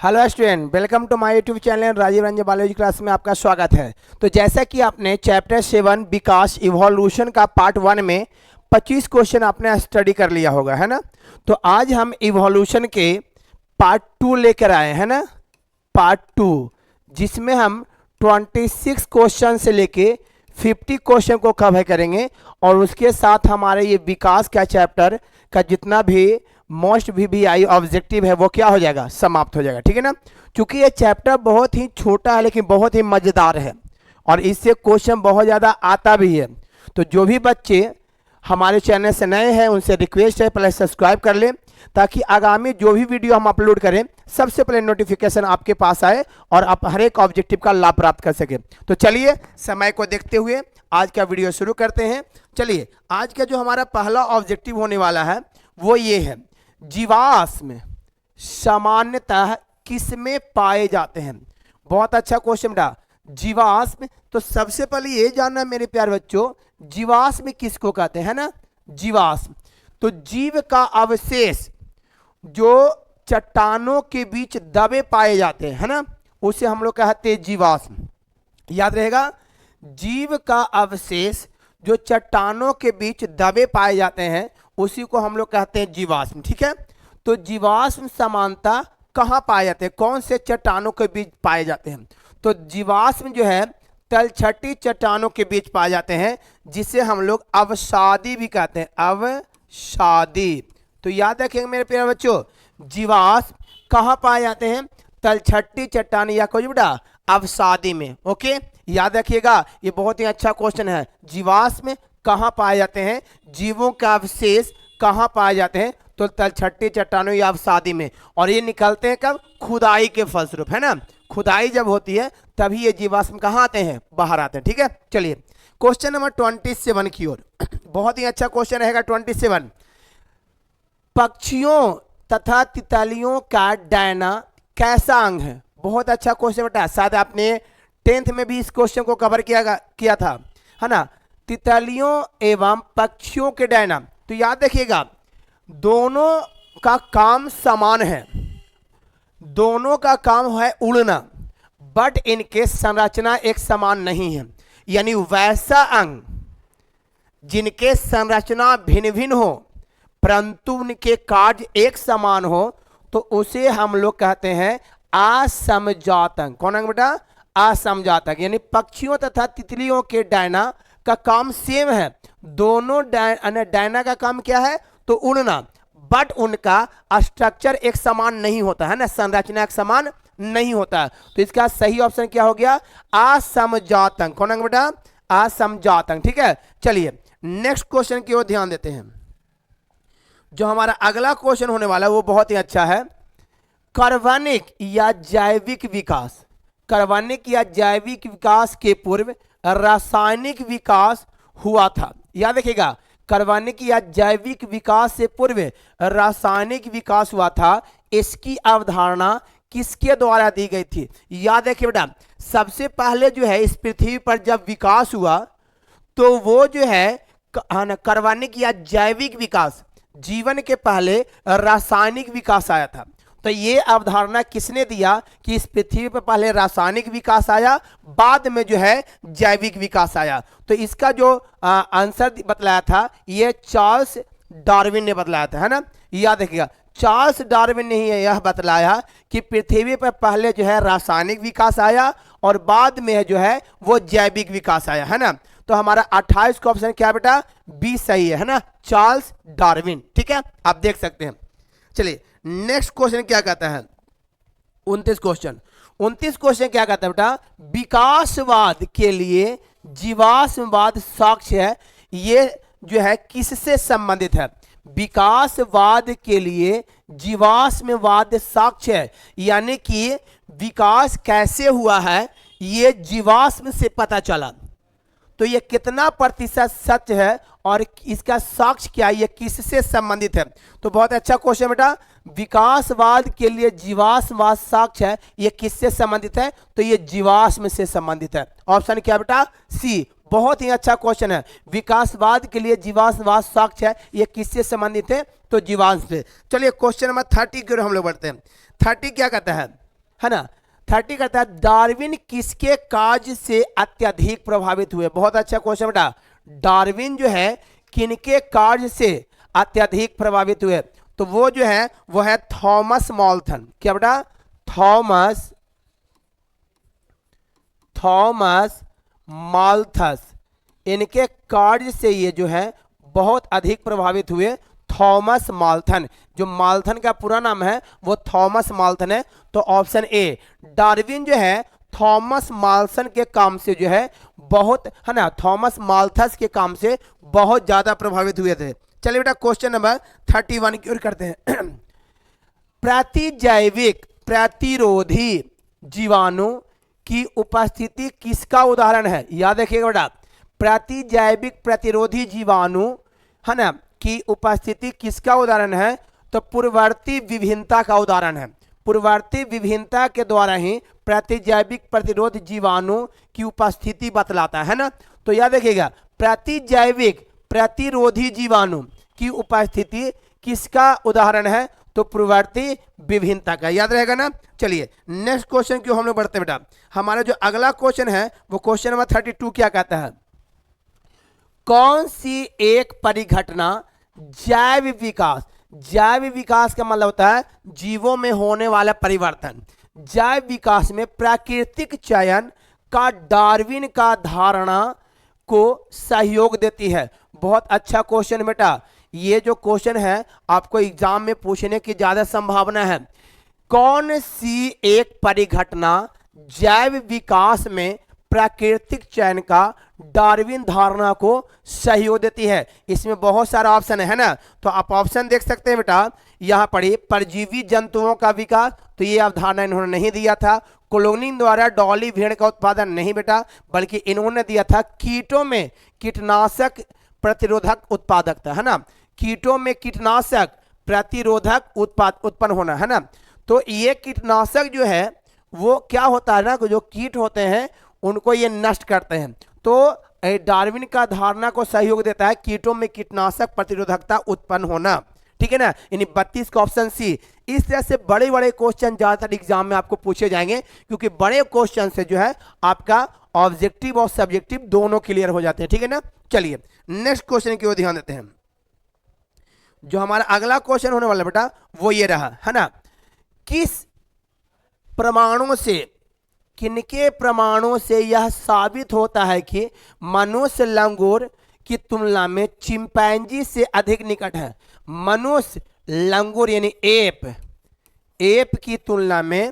Hello student, welcome to my YouTube channel Rajeev Ranjan biology class में आपका स्वागत है। तो जैसा कि आपने चैप्टर 7 विकास इवोल्यूशन का पार्ट 1 में 25 क्वेश्चन आपने स्टडी कर लिया होगा, है ना। तो आज हम इवोल्यूशन के पार्ट 2 लेकर आए हैं ना, पार्ट 2, जिसमें हम 26 क्वेश्चन से लेके 50 क्वेश्चन को कवर करेंगे और उसके साथ हमारे ये विकास का चैप्टर का जितना भी मोस्ट VBI ऑब्जेक्टिव है वो क्या हो जाएगा, समाप्त हो जाएगा, ठीक है ना। क्योंकि ये चैप्टर बहुत ही छोटा है लेकिन बहुत ही मज़ेदार है और इससे क्वेश्चन बहुत ज़्यादा आता भी है। तो जो भी बच्चे हमारे चैनल से नए हैं उनसे रिक्वेस्ट है पहले सब्सक्राइब कर लें, ताकि आगामी जो भी वीडियो हम अपलोड करें सबसे पहले नोटिफिकेशन आपके पास आए और आप हर एक ऑब्जेक्टिव का लाभ प्राप्त कर सकें। तो चलिए समय को देखते हुए आज का वीडियो शुरू करते हैं। चलिए, आज का जो हमारा पहला ऑब्जेक्टिव होने वाला है वो ये है, जीवाश्म सामान्यतः किसमें पाए जाते हैं। बहुत अच्छा क्वेश्चन बेटा, जीवाश्म। तो सबसे पहले ये जानना मेरे प्यारे बच्चों, जीवाश्म किसको कहते हैं ना, जीवाश्म। तो जीव का अवशेष जो चट्टानों के बीच दबे पाए जाते हैं, है ना, उसे हम लोग कहते हैं जीवाश्म। याद रहेगा, जीव का अवशेष जो चट्टानों के बीच दबे पाए जाते हैं उसी को हम लोग कहते हैं जीवाश्म, ठीक है। तो जीवाश्म समानता कहाँ पाए जाते हैं, कौन से चट्टानों के बीच पाए जाते हैं। तो जीवाश्म जो है तलछटी चट्टानों के बीच पाए जाते हैं, जिसे हम लोग अवसादी भी कहते हैं, अवसादी। तो याद रखेंगे मेरे प्यारे बच्चों, जीवाश्म कहाँ पाए जाते हैं, तलछटी चट्टान या कोई बेटा अवसादी में। ओके, याद रखिएगा, ये बहुत ही अच्छा क्वेश्चन है। जीवाश्म कहाँ पाए जाते हैं, जीवों का अवशेष कहाँ पाए जाते हैं, तो तलछटी चट्टानों या अवसादी में। और ये निकलते हैं कब, खुदाई के फलस्वरूप, है ना। खुदाई जब होती है तभी ये जीवाश्म कहाँ आते हैं, बाहर आते हैं, ठीक है। चलिए क्वेश्चन नंबर 27 की ओर। बहुत ही अच्छा क्वेश्चन रहेगा 27। पक्षियों तथा तितलियों का डैना कैसा अंग है। बहुत अच्छा क्वेश्चन बेटा, शायद आपने 10th में भी इस क्वेश्चन को कवर किया था, है ना। तितलियों एवं पक्षियों के डैना। तो याद रखिएगा, दोनों का काम समान है, दोनों का काम है उड़ना, बट इनके संरचना एक समान नहीं है। यानी वैसा अंग जिनके संरचना भिन्न भिन्न हो परंतु उनके कार्य एक समान हो, तो उसे हम लोग कहते हैं असमजात अंग। कौन अंग बेटा, असमजात अंग। यानी पक्षियों तथा तितलियों के डैना का काम सेम है, दोनों डैना का काम क्या है, तो उड़ना, बट उनका स्ट्रक्चर एक समान नहीं होता है ना, संरचना एक समान नहीं होता है। तो इसका सही ऑप्शन क्या हो गया, असमजात अंग। कौन अंग बेटा, असमजात अंग, ठीक है। चलिए नेक्स्ट क्वेश्चन की ओर ध्यान देते हैं। जो हमारा अगला क्वेश्चन होने वाला है वो बहुत ही अच्छा है। कार्बनिक या जैविक विकास, कार्बनिक या जैविक विकास के पूर्व रासायनिक विकास हुआ था। याद रखिएगा, कार्बनिक या जैविक विकास से पूर्व रासायनिक विकास हुआ था। इसकी अवधारणा किसके द्वारा दी गई थी। याद रखिए बेटा, सबसे पहले जो है इस पृथ्वी पर जब विकास हुआ तो वो जो है कार्बनिक या जैविक विकास, जीवन के पहले रासायनिक विकास आया था। तो ये अवधारणा किसने दिया कि इस पृथ्वी पर पहले रासायनिक विकास आया, बाद में जो है जैविक विकास आया। तो इसका जो आंसर बतलाया था ये चार्ल्स डार्विन ने बतलाया था, है ना। याद रखिएगा, चार्ल्स डार्विन ने ही यह बतलाया कि पृथ्वी पर पहले जो है रासायनिक विकास आया और बाद में जो है वो जैविक विकास आया, है ना। तो हमारा 28 का ऑप्शन क्या बेटा, बी सही है ना, चार्ल्स डार्विन, ठीक है, आप देख सकते हैं। चलिए नेक्स्ट क्वेश्चन क्या कहता है, 29 क्वेश्चन। 29 क्वेश्चन क्या कहता है बेटा, विकासवाद के लिए जीवाश्मवाद साक्ष्य है, ये जो है किससे संबंधित है। विकासवाद के लिए जीवाश्मवाद साक्ष्य है, यानी कि विकास कैसे हुआ है ये जीवाश्म से पता चला। तो ये कितना प्रतिशत सच है और इसका साक्ष्य क्या है, ये किससे संबंधित है। तो बहुत अच्छा क्वेश्चन बेटा, विकासवाद के लिए जीवाश्मवाद साक्ष्य है, ये किससे संबंधित है, तो ये जीवाश्म से संबंधित है। ऑप्शन क्या बेटा, सी। बहुत ही अच्छा क्वेश्चन है, विकासवाद के लिए जीवाश्मवाद साक्ष्य है, ये किससे संबंधित है, तो जीवाश्म से। चलिए क्वेश्चन नंबर 30 की ओर हम लोग बढ़ते हैं। 30 क्या कहता है, है ना। 30 कहता है डार्विन किसके कार्य से अत्यधिक प्रभावित हुए। बहुत अच्छा क्वेश्चन बेटा। डार्विन जो है किनके कार्य से अत्यधिक प्रभावित हुए, तो वो जो है वो है थॉमस मॉल्थन। क्या बेटा? थॉमस माल्थस, इनके कार्य से ये जो है बहुत अधिक प्रभावित हुए। थॉमस माल्थन, जो माल्थन का पूरा नाम है वो थॉमस माल्थन है। तो ऑप्शन ए, डार्विन जो है थॉमस माल्थन के काम से जो है बहुत, है ना, थॉमस माल्थस के काम से बहुत ज्यादा प्रभावित हुए थे। चलिए बेटा क्वेश्चन नंबर 31 की ओर करते हैं। प्रतिजैविक प्रतिरोधी जीवाणु की उपस्थिति किसका उदाहरण है? याद रखिएगा बेटा, प्रतिजैविक प्रतिरोधी जीवाणु, है ना, की उपस्थिति किसका उदाहरण है? तो पूर्ववर्ती विभिन्नता का उदाहरण है। पूर्ववर्ती विभिन्नता के द्वारा ही प्रतिजैविक प्रतिरोध जीवाणु की उपस्थिति बतलाता है ना। तो याद रखिएगा, प्रतिजैविक प्रतिरोधी जीवाणु की उपस्थिति किसका उदाहरण है? तो पूर्ववर्ती विभिन्नता का। याद रहेगा ना। चलिए नेक्स्ट क्वेश्चन की हम लोग बढ़ते हैं बेटा। हमारा जो अगला क्वेश्चन है वो क्वेश्चन नंबर 32 क्या कहता है? कौन सी एक परिघटना जैव विकास, जैव विकास का मतलब होता है जीवों में होने वाला परिवर्तन, जैव विकास में प्राकृतिक चयन का डार्विन का धारणा को सहयोग देती है। बहुत अच्छा क्वेश्चन बेटा। ये जो क्वेश्चन है आपको एग्जाम में पूछने की ज्यादा संभावना है। कौन सी एक परिघटना जैव विकास में प्राकृतिक चयन का डार्विन धारणा को सहयोग देती है? इसमें बहुत सारा ऑप्शन है ना, तो आप ऑप्शन देख सकते हैं बेटा। यहां पढ़िए, परजीवी जंतुओं का विकास, तो ये अवधारणा इन्होंने नहीं दिया था। क्लोनिंग द्वारा डॉली भेड़ का उत्पादन, नहीं बेटा, बल्कि इन्होंने दिया था कीटों में कीटनाशक प्रतिरोधक उत्पादकता, है ना, कीटों में कीटनाशक प्रतिरोधक उत्पन्न होना, है ना। तो ये कीटनाशक जो है वो क्या होता है ना, जो कीट होते हैं उनको ये नष्ट करते हैं। तो डार्विन का धारणा को सहयोग देता है कीटों में कीटनाशक प्रतिरोधकता उत्पन्न होना। ठीक है ना, यानी 32 का ऑप्शन सी। इस तरह से बड़े बड़े क्वेश्चन ज्यादातर एग्जाम में आपको पूछे जाएंगे, क्योंकि बड़े क्वेश्चन से जो है आपका ऑब्जेक्टिव और सब्जेक्टिव दोनों क्लियर हो जाते हैं। ठीक है ना। चलिए नेक्स्ट क्वेश्चन की ओर ध्यान देते हैं। जो हमारा अगला क्वेश्चन होने वाला बेटा वो ये रहा, है ना, किस प्रमाणों से, किनके प्रमाणों से यह साबित होता है कि मनुष्य लंगूर की तुलना में चिंपैंजी से अधिक निकट है? मनुष्य लंगूर यानी एप की तुलना में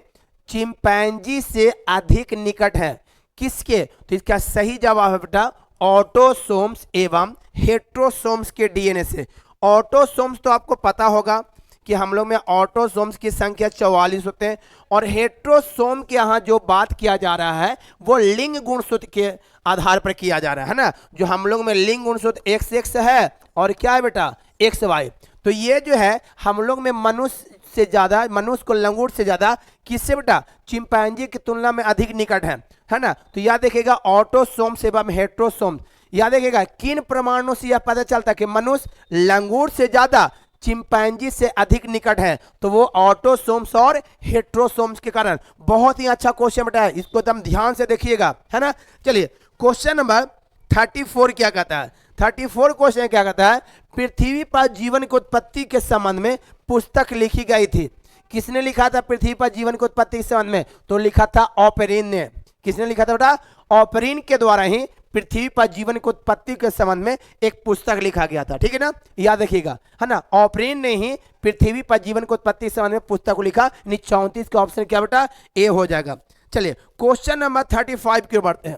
चिंपैंजी से अधिक निकट है। किसके? तो इसका सही जवाब है बेटा ऑटोसोम्स एवं हेट्रोसोम्स के डीएनए से। ऑटोसोम्स तो आपको पता होगा कि हम लोग में ऑटोसोम्स की संख्या 44 होते हैं, और हेट्रोसोम के यहाँ जो बात किया जा रहा है वो लिंग गुणसूत्र के आधार पर किया जा रहा है ना। जो हम लोग में लिंग गुणसूत्र XX है और क्या है बेटा XY। तो ये जो है हम लोग में मनुष्य से ज्यादा, मनुष्य को लंगूर से ज्यादा किससे बेटा? चिंपैंजी की तुलना में अधिक निकट है ना। तो याद रखिएगा ऑटोसोम्स एवं हेट्रोसोम्स। याद रखिएगा किन प्रमाणों से यह पता चलता है कि मनुष्य लंगूर से ज्यादा चिंपैंजी से अधिक निकट है? तो वो ऑटोसोम्स और हेट्रोसोम्स के कारण। बहुत ही अच्छा क्वेश्चन बेटा है, इसको एकदम ध्यान से देखिएगा, है ना। चलिए क्वेश्चन नंबर 34 क्या कहता है? 34 क्वेश्चन क्या कहता है? पृथ्वी पर जीवन की उत्पत्ति के संबंध में पुस्तक लिखी गई थी। किसने लिखा था पृथ्वी पर जीवन की उत्पत्ति के संबंध में? तो लिखा था ऑपरीन ने। किसने लिखा था बेटा? ऑपरीन के द्वारा ही पृथ्वी पर जीवन की उत्पत्ति के संबंध में एक पुस्तक लिखा गया था। ठीक है ना, याद रखिएगा, है ना। ऑपरीन ने ही पृथ्वी पर जीवन की उत्पत्ति के संबंध में पुस्तक को लिखा। 34 का ऑप्शन क्या बेटा? ए हो जाएगा। चलिए क्वेश्चन नंबर 35 की ओर बढ़ते हैं।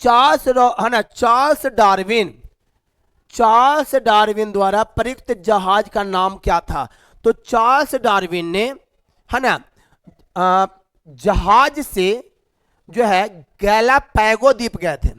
चार्ल्स डार्विन द्वारा प्रयुक्त जहाज का नाम क्या था? तो चार्ल्स डार्विन ने, है ना, जहाज से जो है गैलापैगो द्वीप गए थे।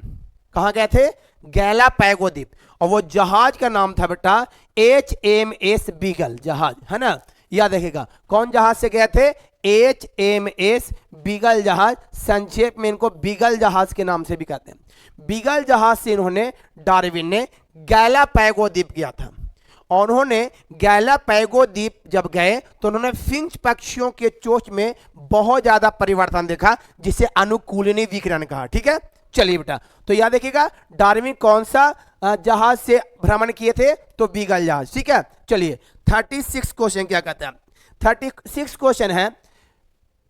कहां गए थे? गैलापैगो द्वीप। और वो जहाज का नाम था बेटा HMS बीगल जहाज, है ना। याद रखिएगा कौन जहाज से गए थे? HMS बीगल जहाज, संक्षेप में इनको बीगल जहाज के नाम से भी कहते हैं। बीगल जहाज से इन्होंने, डार्विन ने, गैलापैगो द्वीप किया था। और उन्होंने गैलापैगो द्वीप जब गए तो उन्होंने फिंच पक्षियों के चोंच में बहुत ज्यादा परिवर्तन देखा, जिसे अनुकूलनी विकिरण कहा। ठीक है, चलिए बेटा, तो याद रखिएगा डार्विन कौन सा जहाज से भ्रमण किए थे, तो बीगल जहाज। ठीक है, चलिए 36 क्वेश्चन क्या कहता है। 36 क्वेश्चन है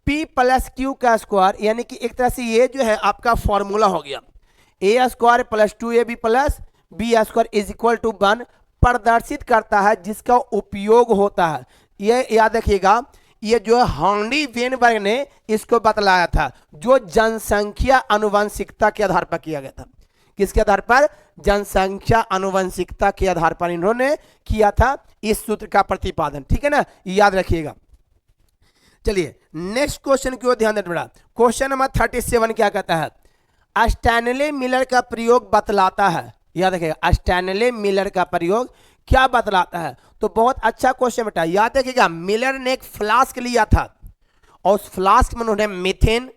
P प्लस क्यू का स्क्वायर, यानी कि एक तरह से ये जो है आपका फॉर्मूला हो गया, A square plus 2ab plus B square is equal to 1 प्रदर्शित करता है, जिसका उपयोग होता है। ये याद रखिएगा, ये जो हॉर्नी वेनबर्ग ने इसको बतलाया था, जो जनसंख्या आनुवंशिकता के आधार पर किया गया था। किसके आधार पर? जनसंख्या आनुवंशिकता के आधार पर इन्होंने किया था इस सूत्र का प्रतिपादन। ठीक है ना, याद रखिएगा। चलिए नेक्स्ट क्वेश्चन की ओर ध्यान देना बेटा। क्वेश्चन नंबर 37 क्या कहता है? स्टैनले मिलर का प्रयोग बतलाता है। याद रखिएगा, स्टैनले मिलर का प्रयोग क्या बतलाता है? तो बहुत अच्छा क्वेश्चन बेटा, याद रखिएगा मिलर ने एक फ्लास्क लिया था और उस फ्लास्क में उन्होंने मीथेन,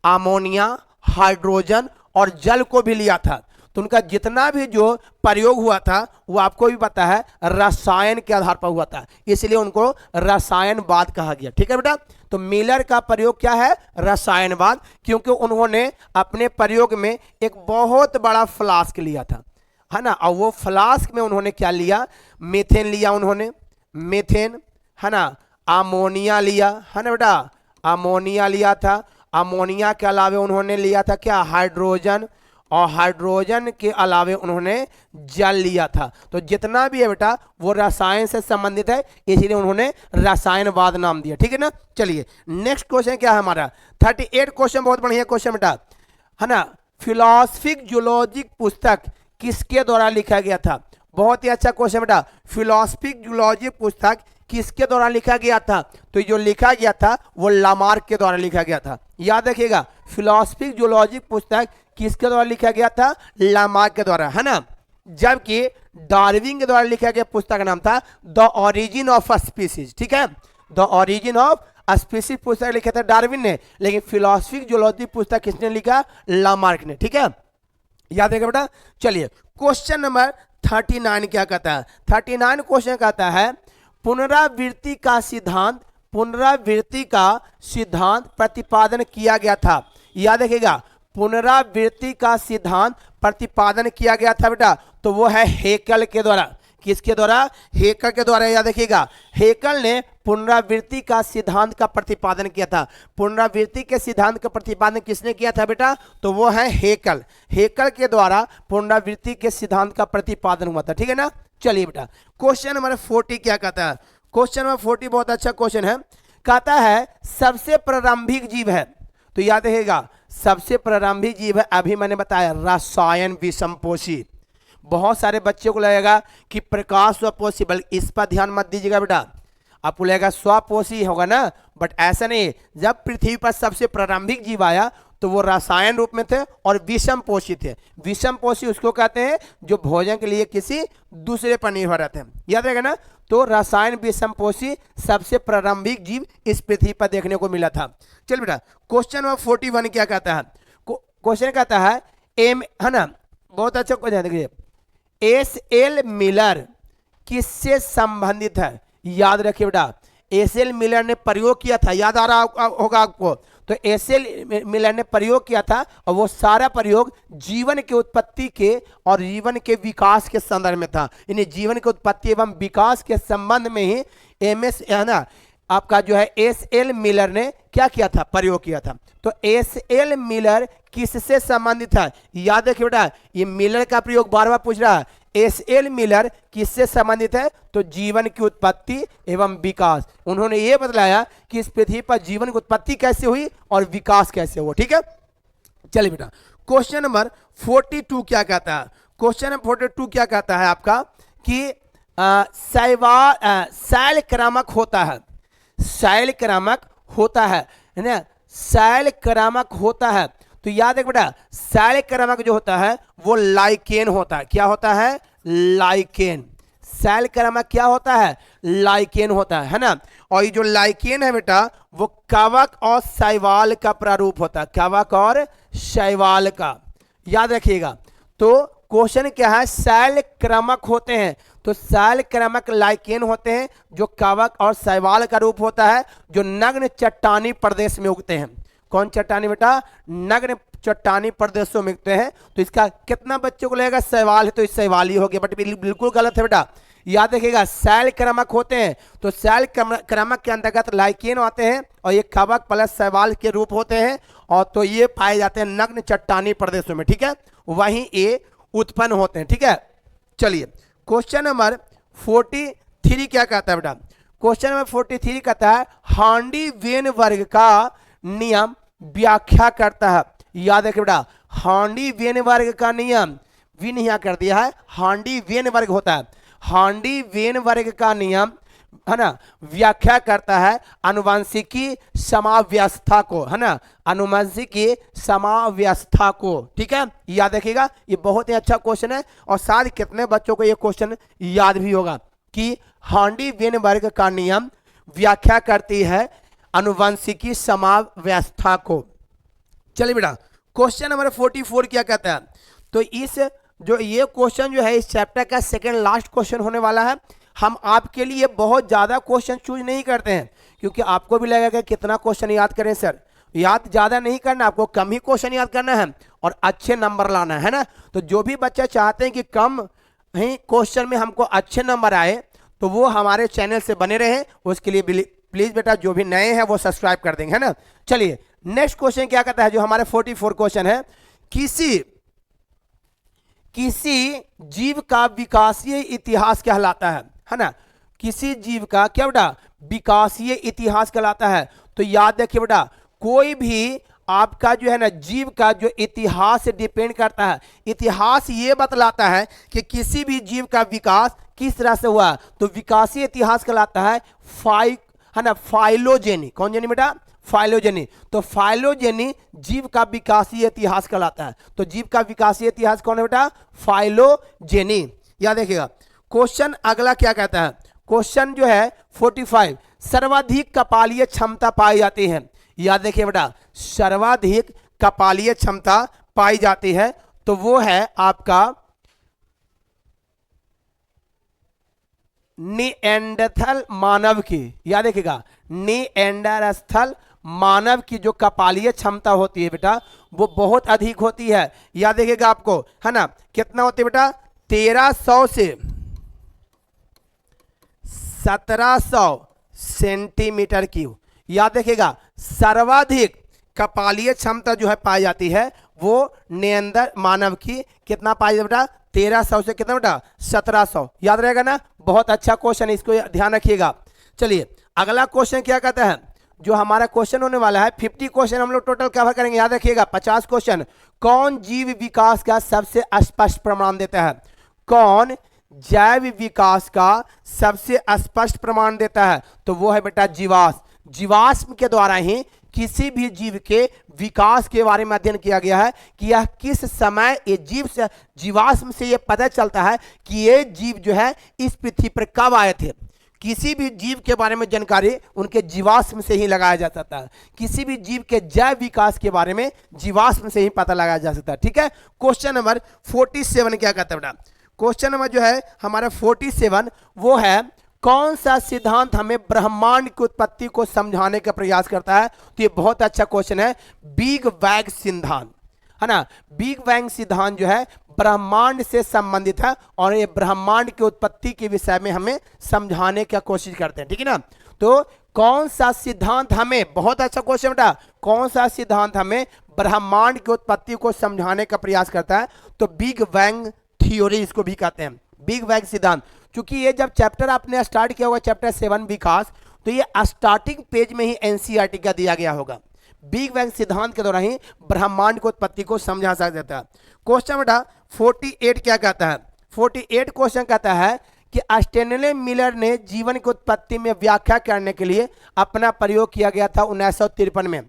अमोनिया, हाइड्रोजन और जल को भी लिया था। तो उनका जितना भी जो प्रयोग हुआ था वो आपको भी पता है रसायन के आधार पर हुआ था, इसलिए उनको रसायनवाद कहा गया। ठीक है बेटा, तो मिलर का प्रयोग क्या है? रसायनवाद, क्योंकि उन्होंने अपने प्रयोग में एक बहुत बड़ा फ्लास्क लिया था, है ना, और वो फ्लास्क में उन्होंने क्या लिया? मीथेन लिया उन्होंने, मीथेन, है ना, अमोनिया लिया, है ना बेटा, अमोनिया लिया था। अमोनिया के अलावे उन्होंने लिया था क्या? हाइड्रोजन, और हाइड्रोजन के अलावे उन्होंने जल लिया था। तो जितना भी है बेटा वो रसायन से संबंधित है, इसीलिए उन्होंने रसायनवाद नाम दिया। ठीक है ना, चलिए नेक्स्ट क्वेश्चन क्या है हमारा? 38 क्वेश्चन, बहुत बढ़िया क्वेश्चन बेटा, है ना। फिलोसफिक जूलॉजिक पुस्तक किसके द्वारा लिखा गया था? बहुत ही अच्छा क्वेश्चन बेटा। फिलोसफिक जूलॉजिक पुस्तक किसके द्वारा लिखा गया था? तो जो लिखा गया था वो लामार्क के द्वारा लिखा गया था। याद रखिएगा, फिलोसफिक जूलॉजिक पुस्तक किसके द्वारा लिखा गया था? लामार्क के द्वारा, है ना। जबकि डार्विन के द्वारा लिखा गया पुस्तक का नाम था द ओरिजिन ऑफ स्पीसीज। ठीक है, द ओरिजिन ऑफ स्पीसीज पुस्तक लिखा था डार्विन ने, लेकिन फिलोसफिक जूलॉजिक पुस्तक किसने लिखा? लामार्क ने। ठीक है, याद रखिएगा बेटा। चलिए क्वेश्चन नंबर 39 क्या कहता है? 39 क्वेश्चन कहता है पुनरावृत्ति का सिद्धांत, पुनरावृत्ति का सिद्धांत प्रतिपादन किया गया था। याद रखिएगा, पुनरावृत्ति का सिद्धांत प्रतिपादन किया गया था बेटा, तो वो है हेकल के द्वारा। किसके द्वारा? हेकल के द्वारा। याद रखिएगा, हेकल ने पुनरावृत्ति का सिद्धांत का प्रतिपादन किया था। पुनरावृत्ति के सिद्धांत का प्रतिपादन किसने किया था बेटा? तो वो है हेकल। हेकल के द्वारा पुनरावृत्ति के सिद्धांत का प्रतिपादन हुआ था। ठीक है ना, चलिए बेटा क्वेश्चन नंबर 40 क्या कहता है? क्वेश्चन नंबर 40 बहुत अच्छा क्वेश्चन है, कहता है सबसे प्रारंभिक जीव है। तो याद रखिएगा, सबसे प्रारंभिक जीव है, अभी मैंने बताया रसायन विषमपोषी। बहुत सारे बच्चों को लगेगा कि प्रकाश स्वपोषी, बल्कि इस पर ध्यान मत दीजिएगा बेटा, आपको लगेगा स्वपोषी होगा ना, बट ऐसा नहीं। जब पृथ्वी पर सबसे प्रारंभिक जीव आया तो वो रसायन रूप में थे और विषम पोषी थे। विषम पोषी उसको कहते हैं जो भोजन के लिए किसी दूसरे पर निर्भर रहते हैं। याद रहेगा ना, तो रसायन विषम पोषी सबसे प्रारंभिक जीव इस पृथ्वी पर देखने को मिला था। चल बेटा क्वेश्चन नंबर 41 क्या कहता है? क्वेश्चन कहता है एम, है ना, बहुत अच्छा क्वेश्चन देखिए, एस.एल. मिलर किससे संबंधित है? याद रखिए बेटा, एस.एल. मिलर ने प्रयोग किया था, याद आ रहा होगा आपको। तो एस.एल. मिलर ने प्रयोग किया था और वो सारा प्रयोग जीवन के उत्पत्ति के और जीवन के विकास के संदर्भ में था। यानी जीवन के उत्पत्ति एवं विकास के संबंध में ही एमएस, है ना, आपका जो है एस.एल. मिलर ने क्या किया था? प्रयोग किया था। तो एस.एल. मिलर किससे संबंधित है? याद रखिए बेटा, ये मिलर का प्रयोग बार बार पूछ रहा है। एस.एल. मिलर किससे संबंधित है? तो जीवन की उत्पत्ति एवं विकास। उन्होंने ये बतलाया कि इस पृथ्वी पर जीवन की उत्पत्ति कैसे हुई और विकास कैसे हुआ। ठीक है, चलिए बेटा क्वेश्चन नंबर 42 क्या कहता है? क्वेश्चन नंबर 42 क्या कहता है आपका कि शैल क्रामक होता है, शैल क्रामक होता है ना, शैल क्रामक होता है। तो याद है बेटा, शैल क्रामक जो होता है वो लाइकेन होता है। क्या होता है? लाइकेन। शैल क्रामक क्या होता है? लाइकेन होता है ना। और ये जो लाइकेन है बेटा वो कवक और शैवाल का प्रारूप होता है, कवक और शैवाल का। याद रखिएगा, तो क्वेश्चन क्या है? शैल क्रामक होते हैं। तो शैलक्रमक लाइकेन होते हैं जो कवक और शैवाल का रूप होता है, जो नग्न चट्टानी प्रदेश में उगते हैं। कौन चट्टानी बेटा? नग्न चट्टानी प्रदेशों में उगते हैं। तो इसका कितना बच्चों को लगेगा? शैवाल है, तो इस शैवाल ही हो गया, बट बिल्कुल गलत है बेटा। याद रखिएगा, शैलक्रमक होते हैं तो शैलक्रमक के अंतर्गत लाइकेन आते हैं और ये कवक प्लस शैवाल के रूप होते हैं, और तो ये पाए जाते हैं नग्न चट्टानी प्रदेशों में, ठीक है, वहीं ये उत्पन्न होते हैं, ठीक है। चलिए क्वेश्चन नंबर 43 क्या कहता है बेटा? क्वेश्चन नंबर 43 कहता है हांडी वेन वर्ग का नियम व्याख्या करता है। याद रखिए बेटा, हांडी वेन वर्ग का नियम, विन यहाँ कर दिया है, हांडी वेन वर्ग होता है। हांडी वेन वर्ग का नियम है ना व्याख्या करता है आनुवंशिकी समाव्यवस्था को, है ना, आनुवंशिकी समाव्यवस्था को, ठीक है। याद रखिएगा, ये बहुत ही अच्छा क्वेश्चन है और शायद कितने बच्चों को ये क्वेश्चन याद भी होगा कि हांडी वेन वर्ग का नियम व्याख्या करती है आनुवंशिकी समाव्यवस्था को। चलिए बेटा, क्वेश्चन नंबर 44 क्या कहता है? तो इस जो ये क्वेश्चन जो है इस चैप्टर का सेकंड लास्ट क्वेश्चन होने वाला है। हम आपके लिए बहुत ज़्यादा क्वेश्चन चूज नहीं करते हैं, क्योंकि आपको भी लगेगा कि कितना क्वेश्चन याद करें सर। याद ज़्यादा नहीं करना, आपको कम ही क्वेश्चन याद करना है और अच्छे नंबर लाना है ना। तो जो भी बच्चा चाहते हैं कि कम ही क्वेश्चन में हमको अच्छे नंबर आए, तो वो हमारे चैनल से बने रहे। उसके लिए प्लीज़ बेटा जो भी नए हैं वो सब्सक्राइब कर देंगे, है ना। चलिए नेक्स्ट क्वेश्चन क्या कहता है, जो हमारे 44 क्वेश्चन है, किसी जीव का विकासीय इतिहास कहलाता है ना। किसी जीव का क्या बेटा? विकासीय इतिहास कहलाता है। तो याद रखिए बेटा, कोई भी आपका जो है ना जीव का जो इतिहास से डिपेंड करता है। इतिहास ये बतलाता है कि किसी भी जीव का विकास किस तरह से हुआ, तो विकासीय इतिहास कहलाता है फाइलोजेनी। कौन जेनी बेटा? फाइलोजेनी। तो फाइलोजेनी जीव का विकासीय इतिहास कहलाता है। तो जीव का विकासीय इतिहास कौन है बेटा? फाइलोजेनी। याद देखिएगा। क्वेश्चन अगला क्या कहता है? क्वेश्चन जो है 45, सर्वाधिक कपालीय क्षमता पाई जाती है। याद देखिए बेटा, सर्वाधिक कपालीय क्षमता पाई जाती है तो वो है आपका निएंडरथल मानव की। याद देखिएगा, निएंडरथल मानव की जो कपालीय क्षमता होती है बेटा वो बहुत अधिक होती है। याद देखिएगा आपको, है ना, कितना होती है बेटा? 1300 से 1700 सेंटीमीटर क्यूब। याद देखिएगा, सर्वाधिक कपालीय क्षमता जो है पाई जाती है वो निएंडर मानव की कितना पाई जाती है बेटा? 1300 से कितना बेटा? 1700। याद रहेगा ना, बहुत अच्छा क्वेश्चन है, इसको ध्यान रखिएगा। चलिए अगला क्वेश्चन क्या कहता है, जो हमारा क्वेश्चन होने वाला है 50 क्वेश्चन हम लोग टोटल कवर करेंगे। याद रखिएगा 50 क्वेश्चन। कौन जीव विकास का सबसे स्पष्ट प्रमाण देता है? कौन जैव विकास का सबसे स्पष्ट प्रमाण देता है? तो वो है बेटा जीवाश्म। जीवाश्म के द्वारा ही किसी भी जीव के विकास के बारे में अध्ययन किया गया है कि यह किस समय ये जीव से, जीवाश्म से ये पता चलता है कि ये जीव जो है इस पृथ्वी पर कब आए थे। किसी भी जीव के बारे में जानकारी उनके जीवाश्म से ही लगाया जा सकता है। किसी भी जीव के जैव विकास के बारे में जीवाश्म से ही पता लगाया जा सकता है, ठीक है। क्वेश्चन नंबर 47 क्या कहता है बेटा? क्वेश्चन नंबर जो है हमारा 47 वो है, कौन सा सिद्धांत हमें ब्रह्मांड की उत्पत्ति को समझाने का प्रयास करता है? तो ये बहुत अच्छा क्वेश्चन है, बिग बैंग सिद्धांत, है ना। बिग बैंग सिद्धांत जो है ब्रह्मांड से संबंधित है और ये ब्रह्मांड की उत्पत्ति के विषय में हमें समझाने की कोशिश करते हैं, ठीक है ना। तो कौन सा सिद्धांत हमें, बहुत अच्छा क्वेश्चन बेटा, कौन सा सिद्धांत हमें ब्रह्मांड की उत्पत्ति को समझाने का प्रयास करता है? तो बिग बैंग थ्योरी इसको भी कहते हैं, बिग बैंग सिद्धांत। क्योंकि ये जब चैप्टर आपने स्टार्ट किया होगा चैप्टर 7 विकास, तो ये स्टार्टिंग पेज में ही एनसीईआरटी का दिया गया होगा। बिग बैंग सिद्धांत के द्वारा ही ब्रह्मांड की उत्पत्ति को समझा सकता है। क्वेश्चन बेटा 48 क्या कहता है? 48 क्वेश्चन कहता है कि स्टैनले मिलर ने जीवन की उत्पत्ति में व्याख्या करने के लिए अपना प्रयोग किया गया था 1953 में।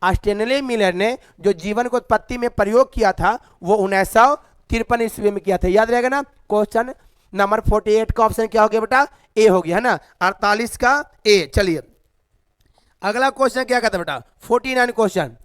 स्टैनले मिलर ने जो जीवन की उत्पत्ति में प्रयोग किया था वो 1953 ईस्वी में किया था। याद रहेगा ना। क्वेश्चन नंबर 48 का ऑप्शन क्या हो गया बेटा? ए हो गया, है ना। 48 का ए। चलिए अगला क्वेश्चन क्या कहता है बेटा? 49 क्वेश्चन,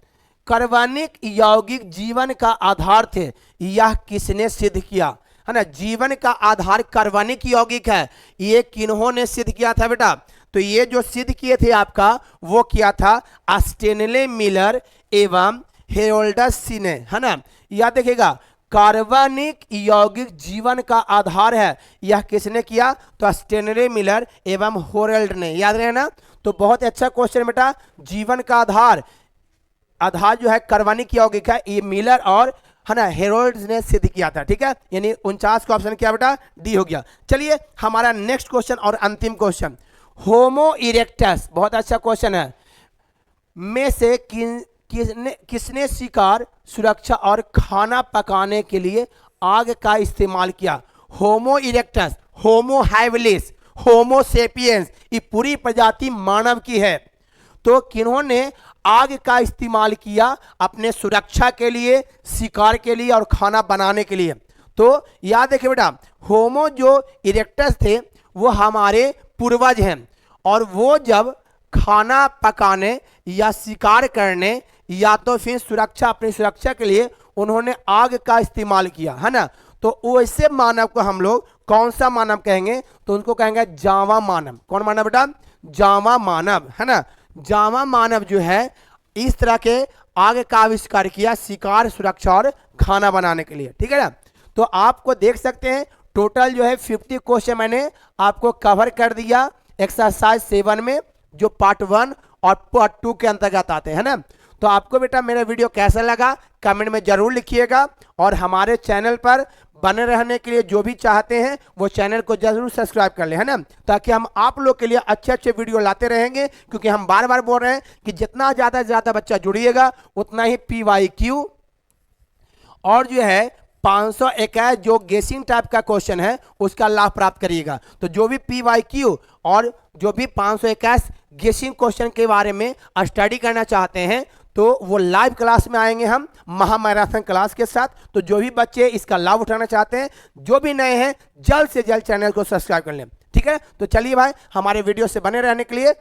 कार्बनिक यौगिक जीवन का आधार थे, यह किसने सिद्ध किया? है ना, जीवन का आधार कार्बनिक यौगिक है। ये किन्होंने सिद्ध किया था बेटा? तो ये जो सिद्ध किए थे आपका, वो किया था स्टेनले मिलर एवं हेरोल्डस ने, है ना। याद देखिएगा, कार्बनिक यौगिक जीवन का आधार है, यह किसने किया? तो स्टेनले मिलर एवं हेरोल्ड ने, याद रहे ना। तो बहुत अच्छा क्वेश्चन बेटा, जीवन का आधार जो है कार्बनिक यौगिक है, ये मिलर और, है ना, हेरोल्ड ने सिद्ध किया था। ठीक है, यानी 49 का ऑप्शन क्या बेटा? डी हो गया। चलिए हमारा नेक्स्ट क्वेश्चन और अंतिम क्वेश्चन, होमो इरेक्टस, बहुत अच्छा क्वेश्चन है, में से किसने शिकार, सुरक्षा और खाना पकाने के लिए आग का इस्तेमाल किया? होमो इरेक्टस, होमो हैबिलिस, होमो सेपियंस, ये पूरी प्रजाति मानव की है। तो किन्होंने आग का इस्तेमाल किया अपने सुरक्षा के लिए, शिकार के लिए और खाना बनाने के लिए? तो याद रखिए बेटा, होमो जो इरेक्टस थे वो हमारे पूर्वज हैं, और वो जब खाना पकाने या शिकार करने या तो फिर सुरक्षा, अपनी सुरक्षा के लिए उन्होंने आग का इस्तेमाल किया, है ना। तो वैसे मानव को हम लोग कौन सा मानव कहेंगे? तो उनको कहेंगे जावा मानव। कौन मानव बेटा? जावा मानव, है ना। जावा मानव जो है इस तरह के आग का आविष्कार किया शिकार, सुरक्षा और खाना बनाने के लिए। ठीक है ना। तो आपको देख सकते हैं टोटल जो है 50 क्वेश्चन मैंने आपको कवर कर दिया एक्सरसाइज 7 में, जो पार्ट 1 और पार्ट 2 के अंतर्गत आते हैं ना। तो आपको बेटा मेरा वीडियो कैसा लगा कमेंट में जरूर लिखिएगा, और हमारे चैनल पर बने रहने के लिए जो भी चाहते हैं वो चैनल को जरूर सब्सक्राइब कर ले, है ना, ताकि हम आप लोग के लिए अच्छे अच्छे वीडियो लाते रहेंगे। क्योंकि हम बार बार बोल रहे हैं कि जितना ज़्यादा से ज़्यादा बच्चा जुड़िएगा उतना ही PYQ और जो है 521 जो गेसिंग टाइप का क्वेश्चन है उसका लाभ प्राप्त करिएगा। तो जो भी PYQ और जो भी 521 गेसिंग क्वेश्चन के बारे में स्टडी करना चाहते हैं तो वो लाइव क्लास में आएंगे हम महामैराथन क्लास के साथ। तो जो भी बच्चे इसका लाभ उठाना चाहते हैं, जो भी नए हैं, जल्द से जल्द चैनल को सब्सक्राइब कर लें। ठीक है, तो चलिए भाई, हमारे वीडियो से बने रहने के लिए